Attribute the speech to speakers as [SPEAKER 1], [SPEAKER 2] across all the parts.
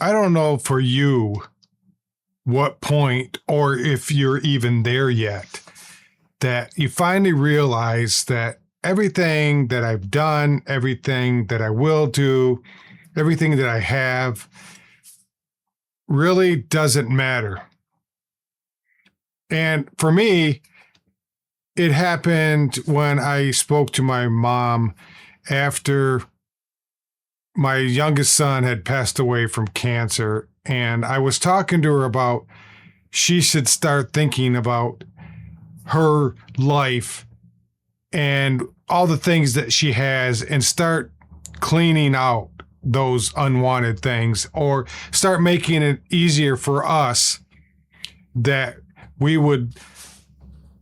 [SPEAKER 1] I don't know for you what point, or if you're even there yet, that you finally realize that everything that I've done, everything that I will do, everything that I have really doesn't matter. And for me, it happened when I spoke to my mom after my youngest son had passed away from cancer. And I was talking to her about she should start thinking about her life and all the things that she has and start cleaning out those unwanted things, or start making it easier for us that we would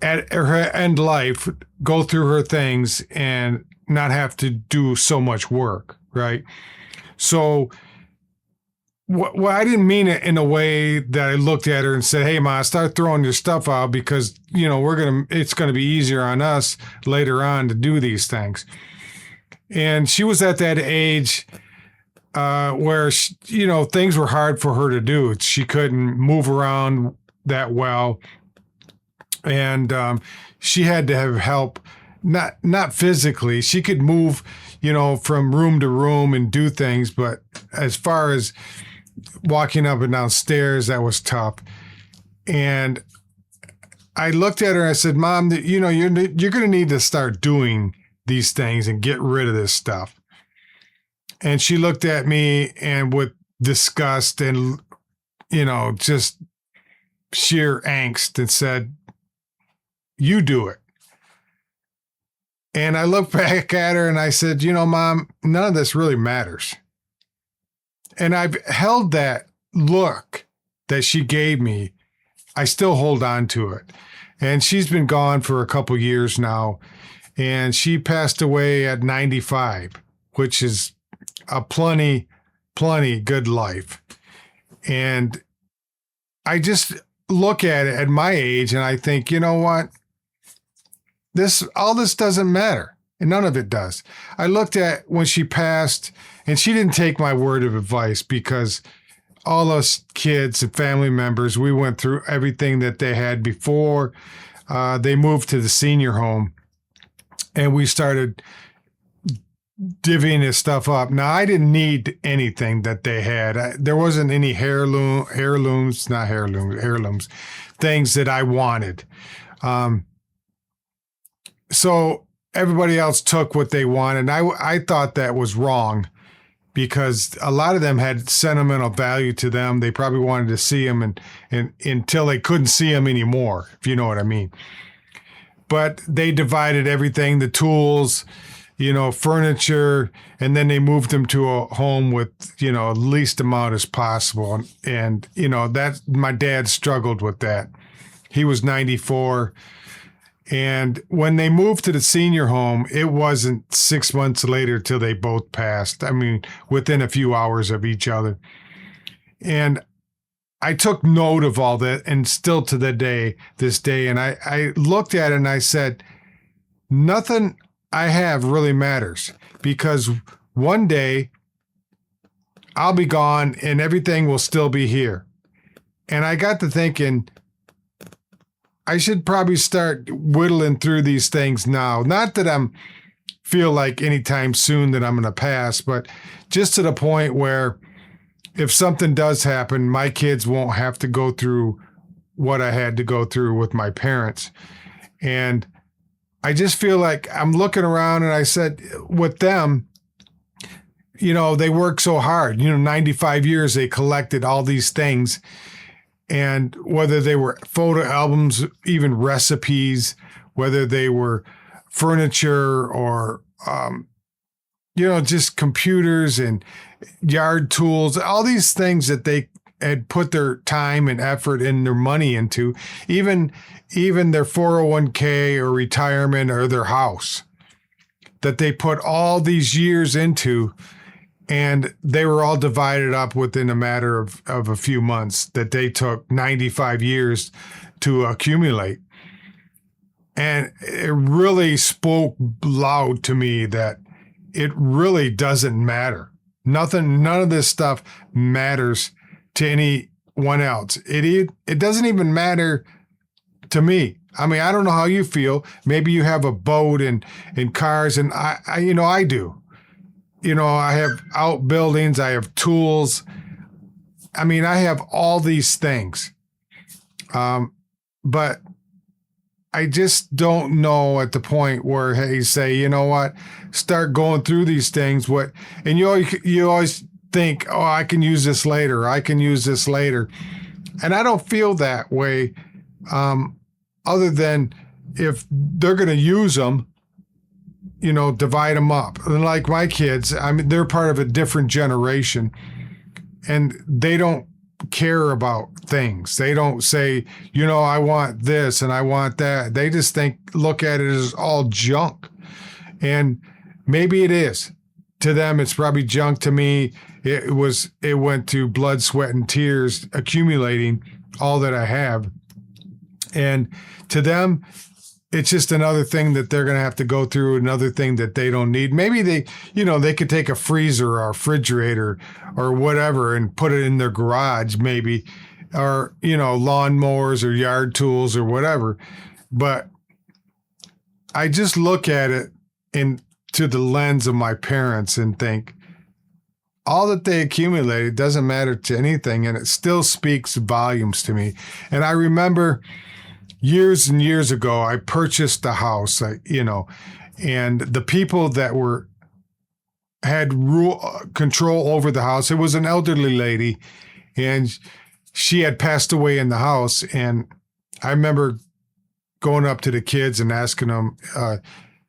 [SPEAKER 1] at her end life go through her things and not have to do so much work, right? So well, I didn't mean it in a way that I looked at her and said, "Hey, Ma, start throwing your stuff out because it's gonna be easier on us later on to do these things." And she was at that age where things were hard for her to do. She couldn't move around that well, and she had to have help. Not physically. She could move, from room to room and do things, but as far as walking up and down stairs, that was tough. And I looked at her and I said, "Mom, you're going to need to start doing these things and get rid of this stuff." And she looked at me and with disgust and, just sheer angst and said, "You do it." And I looked back at her and I said, "Mom, none of this really matters." And I've held that look that she gave me. I still hold on to it. And she's been gone for a couple years now. And she passed away at 95, which is a plenty good life. And I just look at it at my age and I think, you know what? All this doesn't matter. And none of it does. I looked at when she passed, and she didn't take my word of advice, because all us kids and family members, we went through everything that they had before they moved to the senior home, and we started divvying this stuff up. Now, I didn't need anything that they had. There wasn't any heirlooms, things that I wanted. So everybody else took what they wanted. And I thought that was wrong, because a lot of them had sentimental value to them. They probably wanted to see them and until they couldn't see them anymore, if you know what I mean. But they divided everything, the tools, furniture, and then they moved them to a home with, least amount as possible. And that my dad struggled with that. He was 94. And when they moved to the senior home, it wasn't 6 months later till they both passed. I mean, within a few hours of each other. And I took note of all that, and still to this day, and I looked at it and I said, nothing I have really matters, because one day I'll be gone and everything will still be here. And I got to thinking, I should probably start whittling through these things now. Not that I'm feel like anytime soon that I'm going to pass, but just to the point where if something does happen, my kids won't have to go through what I had to go through with my parents. And I just feel like I'm looking around and I said, with them, they worked so hard, 95 years, they collected all these things. And whether they were photo albums, even recipes, whether they were furniture or, just computers and yard tools, all these things that they had put their time and effort and their money into, even their 401k or retirement or their house, that they put all these years into. And they were all divided up within a matter of a few months, that they took 95 years to accumulate. And it really spoke loud to me that it really doesn't matter. Nothing, none of this stuff matters to anyone else. It doesn't even matter to me. I mean, I don't know how you feel. Maybe you have a boat and cars, and I do. I have outbuildings, I have tools. I mean, I have all these things. But I just don't know at the point where, hey, say, you know what, start going through these things. And you always think, oh, I can use this later. I can use this later. And I don't feel that way. Other than if they're going to use them, divide them up. And like my kids, I mean, they're part of a different generation, and they don't care about things. They don't say, I want this and I want that. They just look at it as all junk. And maybe it is. To them, it's probably junk. To me, it went to blood, sweat, and tears accumulating all that I have. And to them, it's just another thing that they're going to have to go through, another thing that they don't need. Maybe they could take a freezer or a refrigerator or whatever and put it in their garage, maybe, or, lawnmowers or yard tools or whatever. But I just look at it to the lens of my parents and think all that they accumulated doesn't matter to anything. And it still speaks volumes to me. And I remember years and years ago, I purchased a house, and the people that had control over the house, it was an elderly lady, and she had passed away in the house. And I remember going up to the kids and asking them,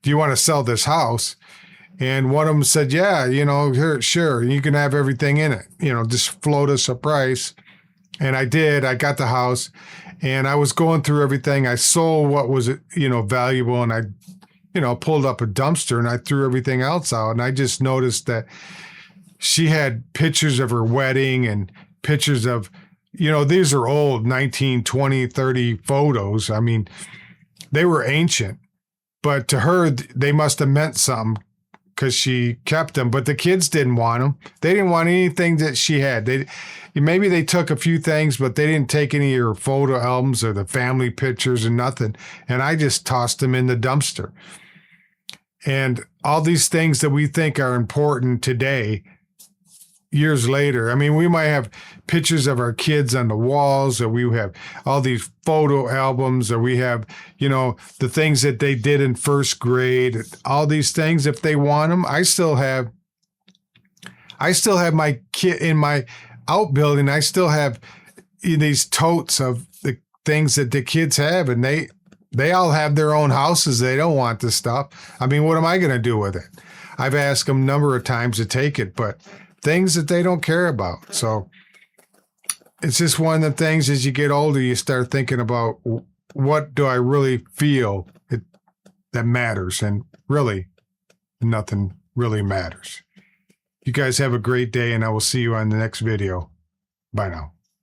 [SPEAKER 1] do you want to sell this house? And one of them said, yeah, here, sure, you can have everything in it, just float us a price. And I did. I got the house, and I was going through everything. I sold what was, valuable, and I, pulled up a dumpster and I threw everything else out. And I just noticed that she had pictures of her wedding and pictures of, these are old 19, 20, 30 photos. I mean, they were ancient, but to her, they must have meant something because she kept them. But the kids didn't want them. They didn't want anything that she had. Maybe they took a few things, but they didn't take any of her photo albums or the family pictures and nothing. And I just tossed them in the dumpster. And all these things that we think are important today, years later, I mean, we might have pictures of our kids on the walls, or we have all these photo albums, or we have, the things that they did in first grade, all these things. If they want them, I still have my kid in my outbuilding. I still have these totes of the things that the kids have, and they all have their own houses. They don't want this stuff. I mean, what am I going to do with it? I've asked them a number of times to take it, but things that they don't care about. So it's just one of the things, as you get older, you start thinking about, what do I really feel that matters? And really, nothing really matters. You guys have a great day, and I will see you on the next video. Bye now.